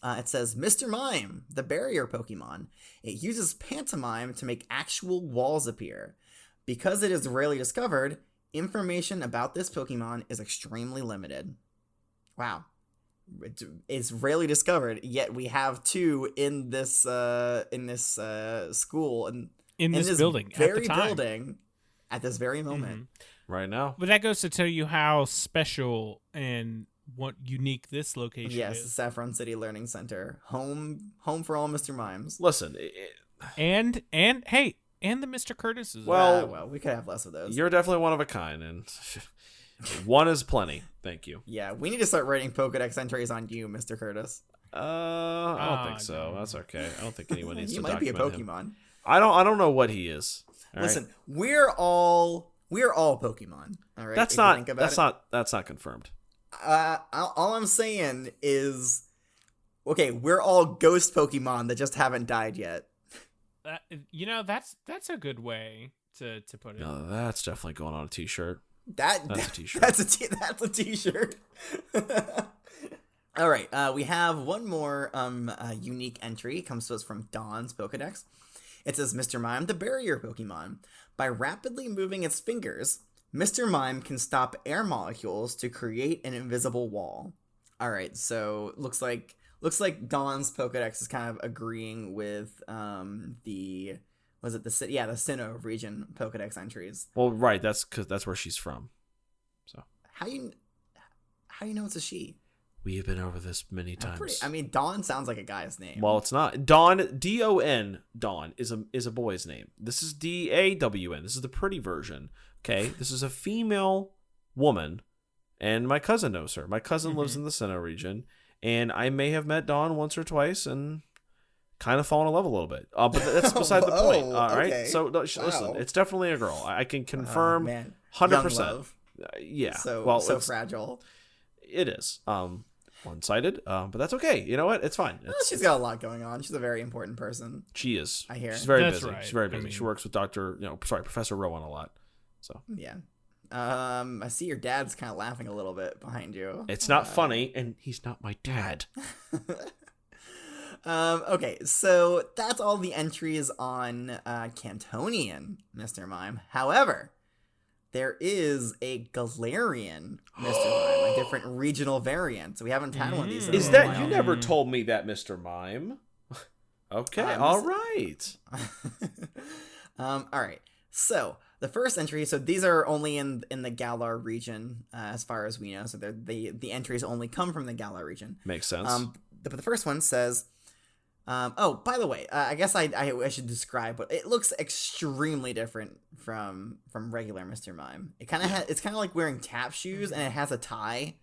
It says, Mr. Mime, the Barrier Pokemon. It uses pantomime to make actual walls appear. Because it is rarely discovered, information about this Pokemon is extremely limited. Wow. It's rarely discovered, yet we have two in this school and in this building very at the time. building at this very moment. Right now. But that goes to tell you how special and what unique this location Yes, is. Saffron City Learning Center, home for all Mr. Mimes. Listen, And hey, and the Mr. Curtis's. Well, we could have less of those. you're definitely one of a kind, and one is plenty. Thank you. Yeah, we need to start writing Pokedex entries on you, Mr. Curtis. I don't think so. That's okay. I don't think anyone needs You to might be a document Pokemon. him. I don't know what he is. All Listen, right? we're all Pokemon. All right, That's if you think about it. That's not confirmed. All I'm saying is, okay, we're all ghost Pokemon that just haven't died yet. That's a good way to put it. No, that's definitely going on a t-shirt. That's a t-shirt. That's a t-shirt. All right, we have one more unique entry. It comes to us from Dawn's Pokedex. It says, Mr. Mime, the Barrier Pokemon. By rapidly moving its fingers, Mr. Mime can stop air molecules to create an invisible wall. All right, so looks like Dawn's Pokedex is kind of agreeing with the Sinnoh region Pokedex entries. Well, right. That's because that's where she's from. So How you know it's a she? we have been over this many times. Dawn sounds like a guy's name. Well, it's not. Dawn, D-O-N, Dawn is a boy's name. This is D-A-W-N. This is the pretty version. Okay, this is a female woman, and my cousin knows her. My cousin lives in the Sinnoh region, and I may have met Dawn once or twice and kind of fallen in love a little bit. But that's beside the point. All right. Okay. So listen, it's definitely a girl. I can confirm, man. 100%. Young love. Yeah. So fragile. It is. One-sided, but that's okay. You know what? It's fine. She's got a lot going on. She's a very important person. She is. I hear. She's very That's busy. right. She's very busy. I mean- She works with Professor Rowan a lot. So Yeah. I see your dad's kind of laughing a little bit behind you. it's not funny, and he's not my dad. Okay, so that's all the entries on Cantonian Mr. Mime. However, there is a Galarian Mr. Mime, a different regional variant. So we haven't had one of these in a Is little that while. you never told me that, Mr. Mime? Okay, all right. All right. So the first entry. So these are only in the Galar region, as far as we know. So the entries only come from the Galar region. Makes sense. But the first one says. Oh, by the way, I guess I should describe what it looks extremely different from regular Mr. Mime. It kind of it's kind of like wearing tap shoes, and it has a tie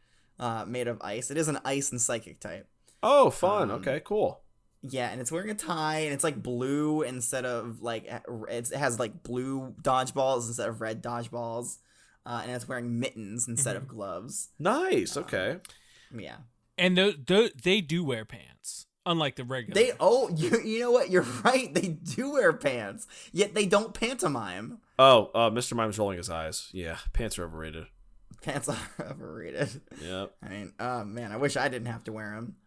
made of ice. It is an ice and psychic type. Oh, fun. Okay, cool. Yeah, and it's wearing a tie, and it's like blue instead of like it has like blue dodgeballs instead of red dodgeballs, and it's wearing mittens instead of gloves. Nice. Okay. Yeah, And they do wear pants, unlike the regular. you know what? You're right. They do wear pants, yet they don't pantomime. Oh, Mr. Mime's rolling his eyes. Yeah, pants are overrated. Pants are overrated. Yep. I mean, man, I wish I didn't have to wear them.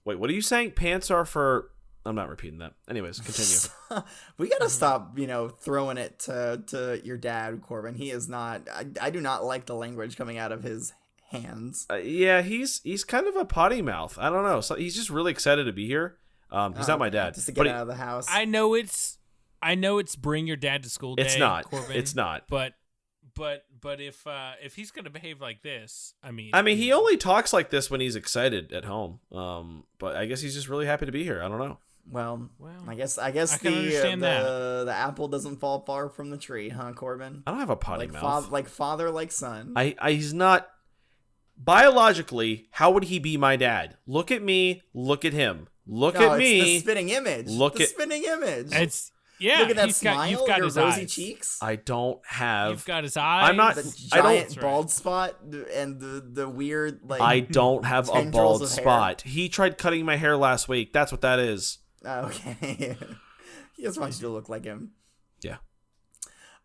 Wait, what are you saying? Pants are for... I'm not repeating that. Anyways, continue. We gotta stop, throwing it to your dad, Corbin. He is not. I do not like the language coming out of his hands. Yeah, he's kind of a potty mouth. I don't know. So he's just really excited to be here. He's not my dad. Just to get out of the house. I know it's bring your dad to school day. It's not. Corbin, It's not. But if he's gonna behave like this, I mean, he only talks like this when he's excited at home. But I guess he's just really happy to be here. I don't know. Well, I guess I can understand that. The apple doesn't fall far from the tree, huh, Corbin? I don't have a potty mouth. Like father, like son. He's not biologically, how would he be my dad? Look at me. Look at him. Look at me. It's the spinning image. Spinning image. It's Look at that smile. You've got your his rosy eyes. cheeks. I don't have. You've got his eyes. I'm not. The I giant don't. bald spot and the weird like. I don't have a tendrils bald of hair. spot. He tried cutting my hair last week. That's what that is. Okay. He just wants you to look like him. Yeah.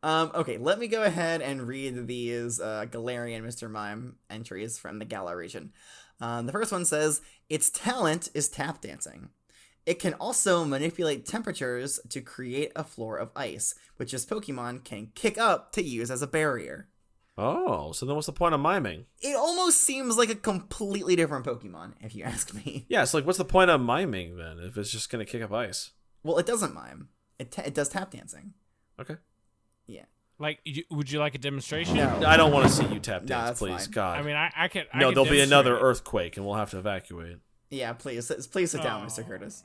Okay, let me go ahead and read these Galarian Mr. Mime entries from the Galar region. The first one says, its talent is tap dancing. It can also manipulate temperatures to create a floor of ice, which this Pokemon can kick up to use as a barrier. Oh, so then what's the point of miming? It almost seems like a completely different Pokemon, if you ask me. Yeah, it's like, what's the point of miming then if it's just going to kick up ice? Well, it doesn't mime. It does tap dancing. Okay. Yeah. Like, would you like a demonstration? No. I don't want to see you tap No, dance, that's please. fine. God. I mean, I could. no, could there'll be another demonstrate. earthquake and we'll have to evacuate. Yeah, please sit down, Mr. Curtis.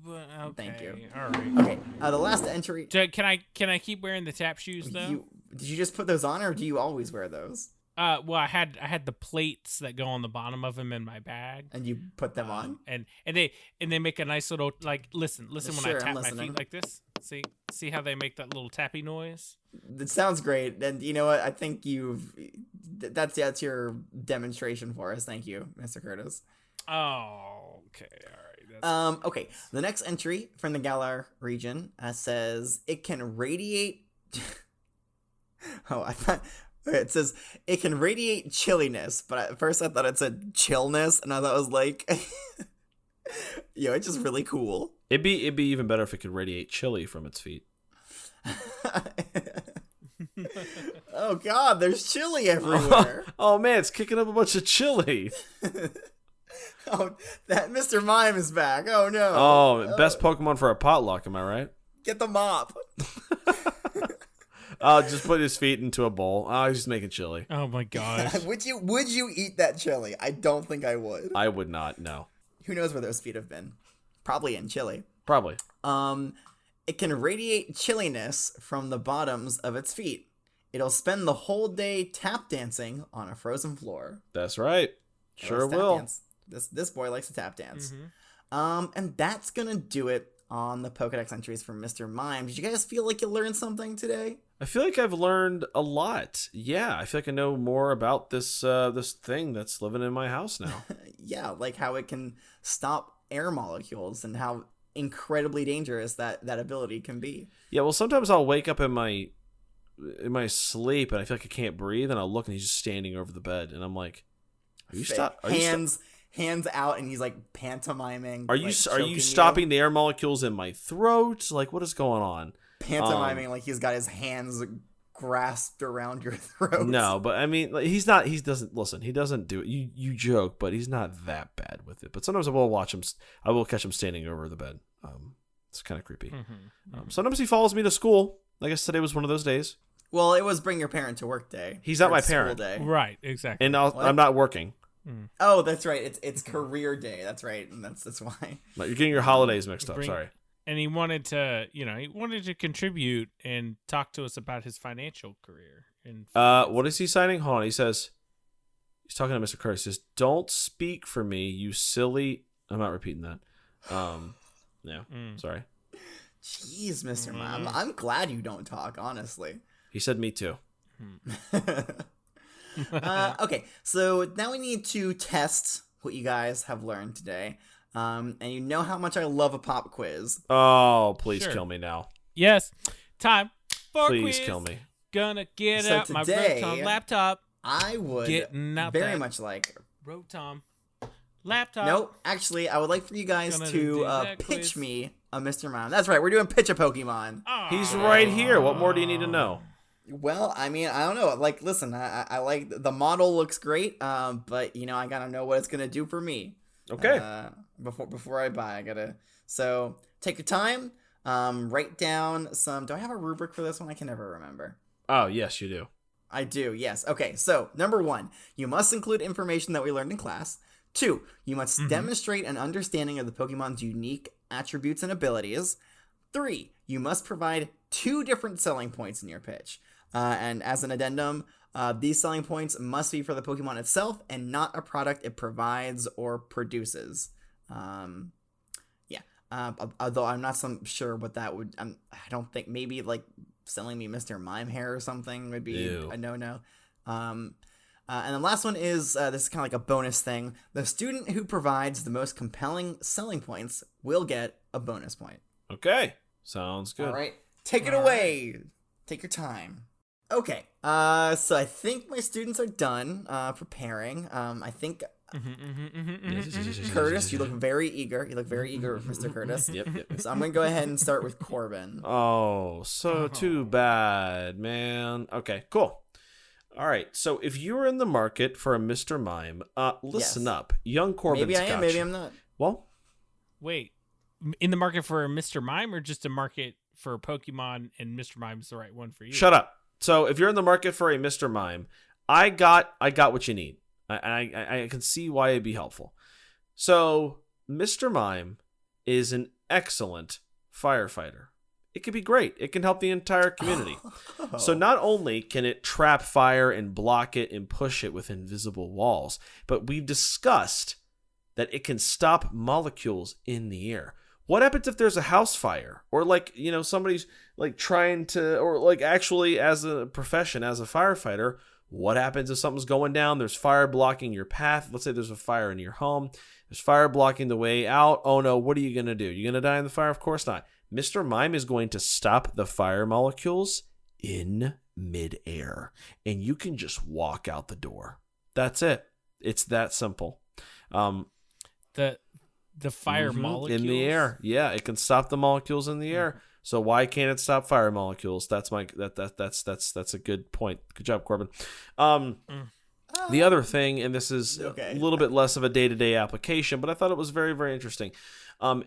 Okay. Thank you. All right. Okay, the last entry. Can I keep wearing the tap shoes though? Did you just put those on, or do you always wear those? Well, I had the plates that go on the bottom of them in my bag, And you put them on? and they make a nice little like listen when Sure, I tap I'm my listening. feet like this. See how they make that little tappy noise? It sounds great, and you know what? I think that's your demonstration for us. Thank you, Mr. Curtis. Oh, okay, all right. Okay. The next entry from the Galar region says it can radiate. I thought. Okay, it says it can radiate chilliness, but at first I thought it said chillness, and I thought it was like, it's just really cool. It'd be even better if it could radiate chili from its feet. Oh God, there's chili everywhere. Oh man, it's kicking up a bunch of chili. Oh, that Mr. Mime is back. Oh no. Oh, best Pokemon for a potluck, am I right? Get the mop. Just put his feet into a bowl. Oh, he's just making chili. Oh my gosh. Would you eat that chili? I don't think I would. I would not, no. Who knows where those feet have been? Probably in Chile. Probably. It can radiate chilliness from the bottoms of its feet. It'll spend the whole day tap dancing on a frozen floor. That's right. It Sure likes tap will. dance. This boy likes to tap dance. Mhm. And that's gonna do it on the Pokedex entries from Mr. Mime. Did you guys feel like you learned something today? I feel like I've learned a lot. Yeah, I feel like I know more about this thing that's living in my house now. Yeah, like how it can stop air molecules and how incredibly dangerous that ability can be. Yeah, well, sometimes I'll wake up in my sleep and I feel like I can't breathe, and I'll look and he's just standing over the bed, and I'm like, "Are you hands out, and he's like pantomiming. Are you like, are you stopping the air molecules in my throat? Like, what is going on?" Pantomiming like he's got his hands grasped around your throat. No, but I mean, like, he doesn't do it. You joke, but he's not that bad with it. But sometimes I will catch him standing over the bed. It's kind of creepy. Sometimes he follows me to school. I guess today was one of those days. Well, it was bring your parent to work day. He's not Or my school parent. day. Right, exactly. And I'm not working. Oh, that's right. It's career day. That's right, and that's why. Like, you're getting your holidays mixed up. Sorry. And he wanted to contribute and talk to us about his financial career. What is he signing? Hold on. He's talking to Mr. Curtis. He says, "Don't speak for me, you silly." I'm not repeating that. Yeah. Sorry. Jeez, Mr. Mime. I'm glad you don't talk, honestly. He said, "Me too." Okay, so now we need to test what you guys have learned today. And you know how much I love a pop quiz. Oh, please Sure. kill me now. Yes, time for Please quiz. kill me. Gonna get So out my today- Rotom laptop. I would Getting out very that much like... Rotom laptop. Nope, actually, I would like for you guys Gonna to do that pitch quiz. me a Mr. Mime. That's right, we're doing Pitch a Pokemon. Oh. He's right here. What more do you need to know? Well, I mean, I don't know. Like, listen, I like... The model looks great, but, I gotta know what it's gonna do for me. Okay. Before I buy, I gotta... So, take your time, write down some... Do I have a rubric for this one? I can never remember. Oh, yes, you do. I do, yes. Okay, so, number 1, you must include information that we learned in class. 2, you must demonstrate an understanding of the Pokemon's unique attributes and abilities. 3, you must provide 2 different selling points in your pitch. And as an addendum, These selling points must be for the Pokemon itself and not a product it provides or produces. Although I'm not sure what that would. I don't think, maybe like selling me Mr. Mime hair or something would be a no-no. And the last one is, this is kind of like a bonus thing. The student who provides the most compelling selling points will get a bonus point. Okay. Sounds good. All right. Take it away. Take your time. Okay. So I think my students are done preparing. I think Curtis, you look very eager. You look very eager, Mr. Curtis. Yep. So I'm going to go ahead and start with Corbin. Oh, so too bad, man. Okay, cool. All right, so if you're in the market for a Mr. Mime, listen up. Young Corbin Maybe I am, maybe I'm not. Well? Wait, in the market for a Mr. Mime or just a market for Pokemon and Mr. Mime is the right one for you? Shut up. So if you're in the market for a Mr. Mime, I got what you need. I can see why it'd be helpful. So Mr. Mime is an excellent firefighter. It could be great. It can help the entire community. So not only can it trap fire and block it and push it with invisible walls, but we've discussed that it can stop molecules in the air. What happens if there's a house fire, or somebody's trying to, or actually as a profession, as a firefighter, what happens if something's going down? There's fire blocking your path. Let's say there's a fire in your home. There's fire blocking the way out. Oh no, what are you going to do? You're going to die in the fire? Of course not. Mr. Mime is going to stop the fire molecules in midair, and you can just walk out the door. That's it. It's that simple. The fire molecules in the air. Yeah, it can stop the molecules in the air. So why can't it stop fire molecules? That's a good point. Good job, Corbin. The other thing, and this is a little bit less of a day-to-day application, but I thought it was very, very interesting.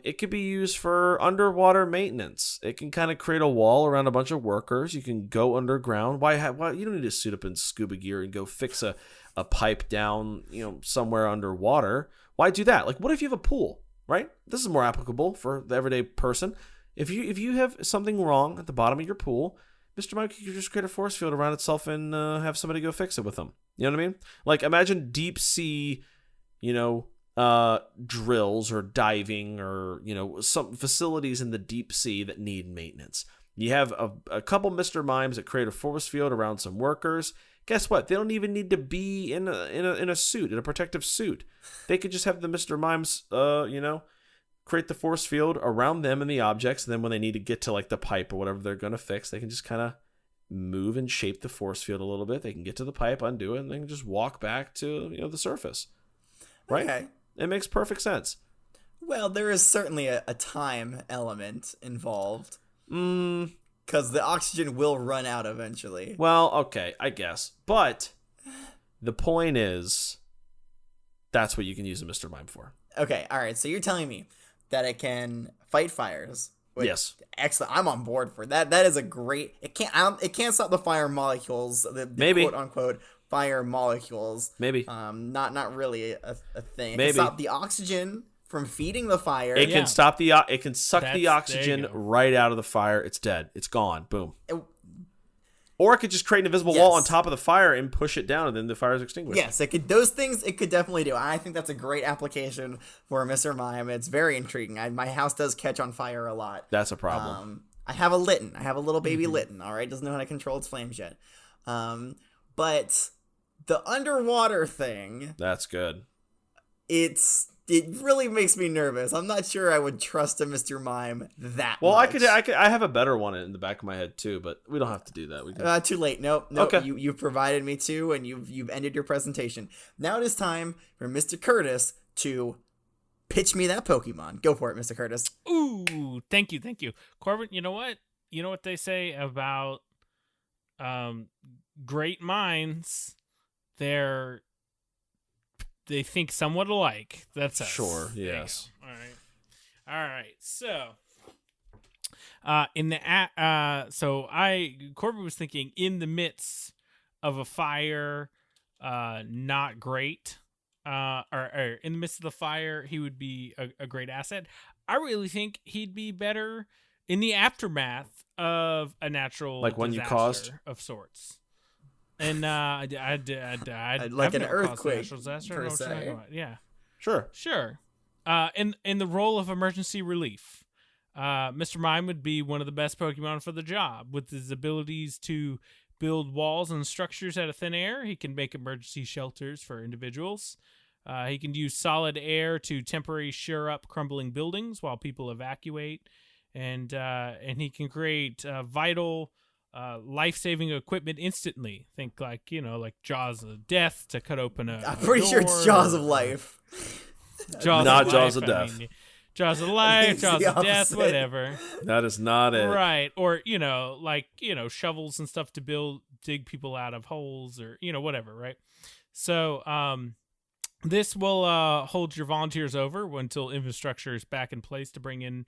It could be used for underwater maintenance. It can kind of create a wall around a bunch of workers. You can go underground. Why you don't need to suit up in scuba gear and go fix a pipe down, somewhere underwater. Why do that? What if you have a pool, right? This is more applicable for the everyday person. If you have something wrong at the bottom of your pool, Mr. Mime could just create a force field around itself and have somebody go fix it with them. You know what I mean? Imagine deep sea, drills or diving or, some facilities in the deep sea that need maintenance. You have a couple Mr. Mimes that create a force field around some workers. Guess what? They don't even need to be in a suit, in a protective suit. They could just have the Mr. Mimes, create the force field around them and the objects, and then when they need to get to the pipe or whatever they're going to fix, they can just kind of move and shape the force field a little bit. They can get to the pipe, undo it, and they can just walk back to the surface. Right? Okay. It makes perfect sense. Well, there is certainly a time element involved. Because the oxygen will run out eventually. Well, okay, I guess. But the point is, that's what you can use a Mr. Mime for. Okay, all right. So you're telling me that it can fight fires. Yes. Excellent. I'm on board for that. That is a great. It can't stop the fire molecules. The Maybe, quote unquote fire molecules. Maybe. Not really a thing. It Maybe. can stop the oxygen from feeding the fire. It can stop it can suck the oxygen right out of the fire. It's dead. It's gone. Boom. Or it could just create an invisible wall on top of the fire and push it down, and then the fire is extinguished. Yes, it could. Those things it could definitely do. I think that's a great application for Mr. Mime. It's very intriguing. My house does catch on fire a lot. That's a problem. I have a Litten. I have a little baby Litten. All right, doesn't know how to control its flames yet. But the underwater thing. That's good. It really makes me nervous. I'm not sure I would trust a Mr. Mime that well, much. I have a better one in the back of my head too, but we don't have to do that. We can... Too late. Nope. Okay. You've provided me two, and you've ended your presentation. Now it is time for Mr. Curtis to pitch me that Pokemon. Go for it, Mr. Curtis. Ooh, thank you, Corbin. You know what? You know what they say about great minds? They think somewhat alike. That's us. Sure. Yes. All right. So, Corbin was thinking in the midst of a fire, not great. Or in the midst of the fire, he would be a great asset. I really think he'd be better in the aftermath of a natural when you disaster caused of sorts. And Like I've an never caused a earthquake, natural disaster. I per don't know what you're se. talking about. Yeah. Sure. In the role of emergency relief, Mr. Mime would be one of the best Pokemon for the job. With his abilities to build walls and structures out of thin air, he can make emergency shelters for individuals. He can use solid air to temporarily shore up crumbling buildings while people evacuate, and he can create vital, life-saving equipment instantly. Think like Jaws of Death to cut open a. I'm pretty sure it's Jaws of Life. Not Jaws of Death. Jaws of Life, It's Jaws the of Death, opposite. whatever. That is not it. Right. Or, shovels and stuff to dig people out of holes or, whatever, right? So, this will hold your volunteers over until infrastructure is back in place to bring in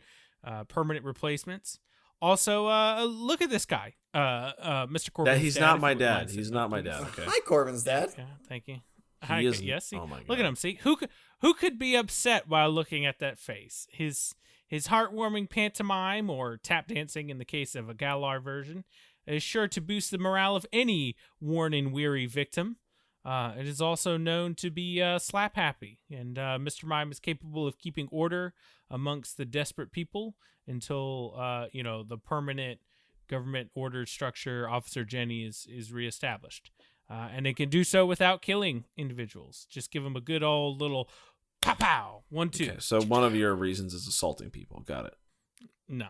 permanent replacements. Also, look at this guy, Mr. Corbin. He's not my dad. He's not my dad. Okay. Hi, Corbin's dad. Yeah, thank you. He is. Yes, see? Oh my God. Look at him. See who could be upset while looking at that face? His heartwarming pantomime or tap dancing, in the case of a Galar version, is sure to boost the morale of any worn and weary victim. It is also known to be slap happy, and Mr. Mime is capable of keeping order amongst the desperate people until the permanent government order structure, Officer Jenny, is reestablished. And it can do so without killing individuals. Just give them a good old little pow-pow, 1, 2. Okay, so one of your reasons is assaulting people. Got it. No.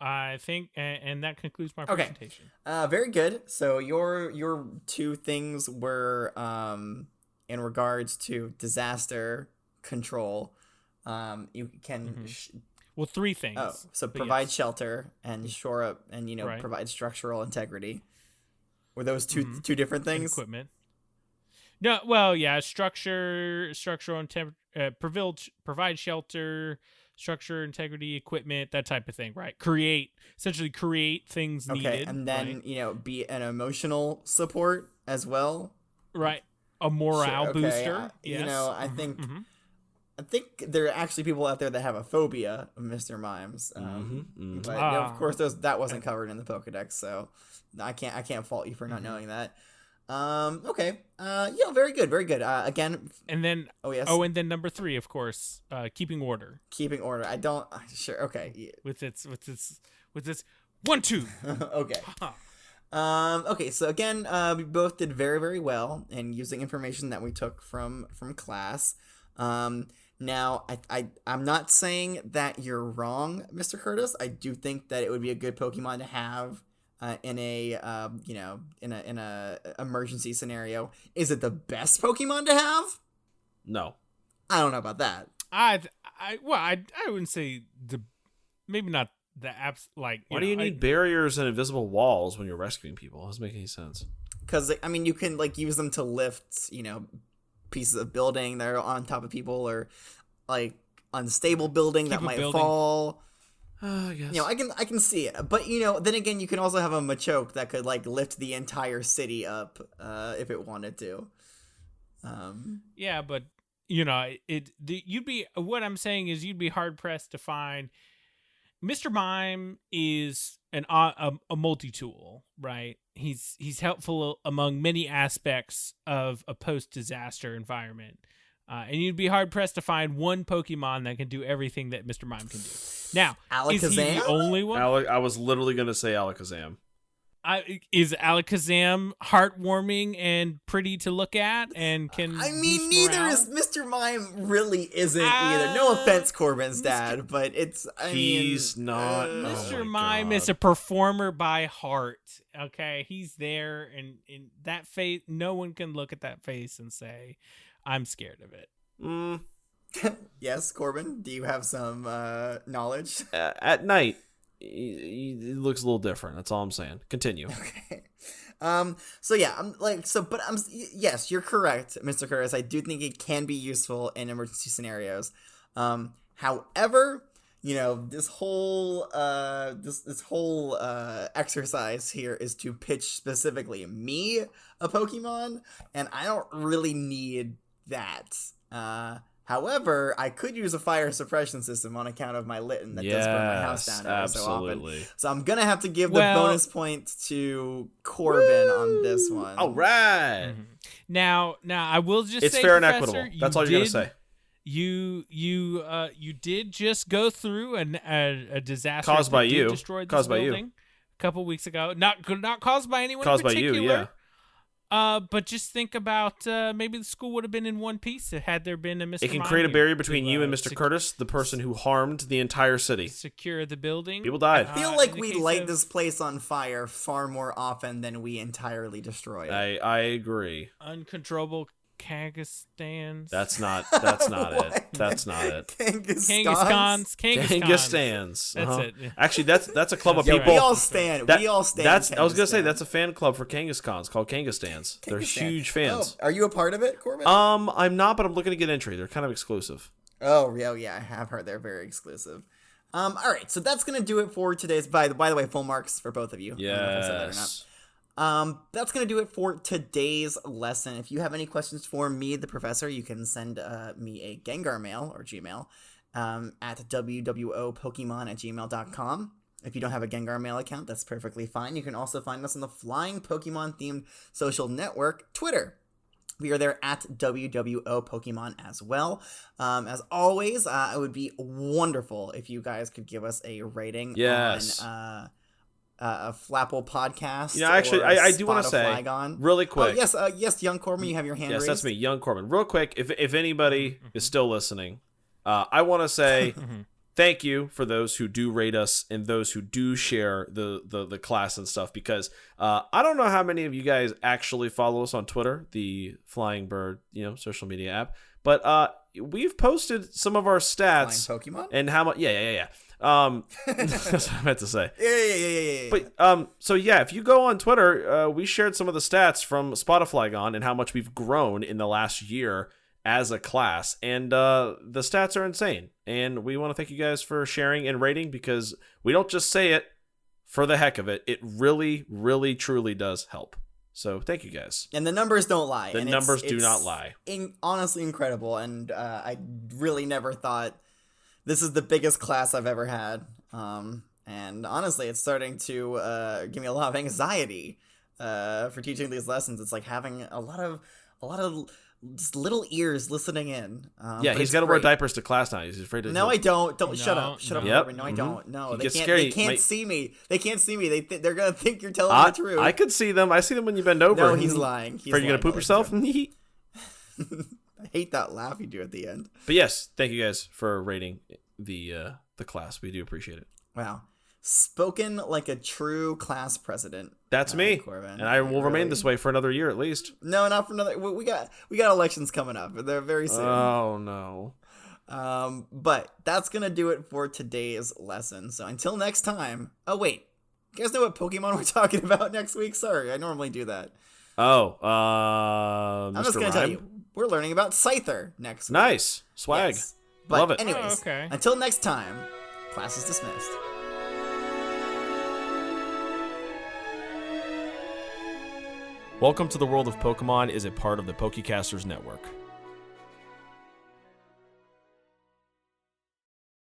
I think, and that concludes my presentation. Very good. So your two things were in regards to disaster control. You can Well, 3 things. so but provide yes. shelter and shore up and Right. provide structural integrity. Were those two different And things? equipment. No, well, yeah, structural provide shelter, structure, integrity, equipment, that type of thing, right? Essentially create things Okay, needed. and then right? be an emotional support as well. Right. A morale Sure, okay, booster. yes. Yes. I think there are actually people out there that have a phobia of Mr. Mimes. But of course, that wasn't covered in the Pokedex, so I can't fault you for not knowing that. Okay. Very good. Again. And then. Oh yes. Oh, and then number 3, of course, keeping order. Keeping order. I don't. Sure. Okay. Yeah. With its 1, 2. Okay. Okay, so again, we both did very, very well in using information that we took from class. Now, I'm not saying that you're wrong, Mr. Curtis. I do think that it would be a good Pokemon to have in a emergency scenario. Is it the best Pokemon to have? No. I don't know about that. I wouldn't say maybe not the apps like. Why do you need barriers and invisible walls when you're rescuing people? It doesn't make any sense. Because you can use them to lift pieces of building that are on top of people, or unstable building that might fall. I guess. I can see it, but then again, you can also have a Machoke that could lift the entire city up if it wanted to. Yeah, but what I'm saying is you'd be hard pressed to find. Mr. Mime is a multi-tool, right? He's helpful among many aspects of a post-disaster environment. And you'd be hard-pressed to find one Pokemon that can do everything that Mr. Mime can do. Now, is he the only one? I was literally going to say Alakazam. Is Alakazam heartwarming and pretty to look at and can neither morale? is Mr. Mime really isn't either. No offense, Corbin's dad, but he's not. Mr. Mime is a performer by heart. Okay, he's there, and in that face, no one can look at that face and say, "I'm scared of it." Yes, Corbin, do you have some knowledge? At night, it looks a little different. That's all I'm saying. Continue. Okay. Yes, you're correct, Mr. Curtis. I do think it can be useful in emergency scenarios. However, this whole exercise here is to pitch specifically me a Pokemon, and I don't really need that. However, I could use a fire suppression system on account of my Litten that does burn my house down every so often. So I'm going to have to give the bonus point to Corbin on this one. All right. Mm-hmm. Now I will just say, it's fair and Professor, equitable. That's all you're going to say. You did just go through a disaster caused by you. Destroyed this building a couple weeks ago. Not caused by anyone caused in particular. By you, yeah. But just think about maybe the school would have been in one piece had there been a Mr. It can create a barrier between you and Mr. Curtis, the person who harmed the entire city. Secure the building. People died. I feel like we light this place on fire far more often than we entirely destroy it. I agree. Uncontrollable Kangastans. That's not it. That's not it. Kangastans. Kangastans. That's it. Actually, that's a club of yeah, people. We all stand. I was gonna say that's a fan club for Kangaskhan's called Kangastans. They're huge fans. Oh, are you a part of it, Corbin? I'm not, but I'm looking to get entry. They're kind of exclusive. Oh yeah, I have heard they're very exclusive. All right, so that's gonna do it for today's. By the way, full marks for both of you. Yes. That's going to do it for today's lesson. If you have any questions for me, the professor, you can send me a Gengar mail or Gmail at wwopokemon@gmail.com. If you don't have a Gengar mail account, that's perfectly fine. You can also find us on the flying Pokemon-themed social network, Twitter. We are there at WWOPokemon as well. As always, it would be wonderful if you guys could give us a rating on... a Flapple podcast. Actually, I do want to say really quick. Yes, young Corbin, you have your hand raised. Yes, that's me, young Corbin. Real quick, if anybody is still listening, I want to say thank you for those who do rate us and those who do share the class and stuff, because I don't know how many of you guys actually follow us on Twitter, the Flying Bird, social media app, but we've posted some of our stats. Flying Pokemon? And how much? Yeah. That's what I meant to say. Yeah. But so yeah, if you go on Twitter, we shared some of the stats from Spotify and how much we've grown in the last year as a class, and the stats are insane. And we want to thank you guys for sharing and rating, because we don't just say it for the heck of it. It really, really, truly does help. So thank you guys. And the numbers don't lie. The numbers do not lie. Honestly incredible, and I really never thought. This is the biggest class I've ever had, and honestly, it's starting to give me a lot of anxiety for teaching these lessons. It's like having a lot of just little ears listening in. He's got to wear diapers to class now. He's afraid to. No, I don't. Shut up. Yep. No, I don't. No, they can't see me. They can't see me. They're gonna think you're telling the truth. I could see them. I see them when you bend over. No, he's lying. Are you gonna poop yourself? I hate that laugh you do at the end. But yes, thank you guys for rating the class. We do appreciate it. Wow. Spoken like a true class president. That's me. Corbin. And I will remain this way for another year at least. No, not for another. We got elections coming up. They're very soon. Oh no. But that's gonna do it for today's lesson. So until next time. Oh wait, you guys know what Pokemon we're talking about next week? Sorry, I normally do that. Oh, I'm just gonna tell you. We're learning about Scyther next week. Nice. Swag. Yes. But love it. Anyways, until next time, class is dismissed. Welcome to the World of Pokemon is a part of the Pokecasters Network.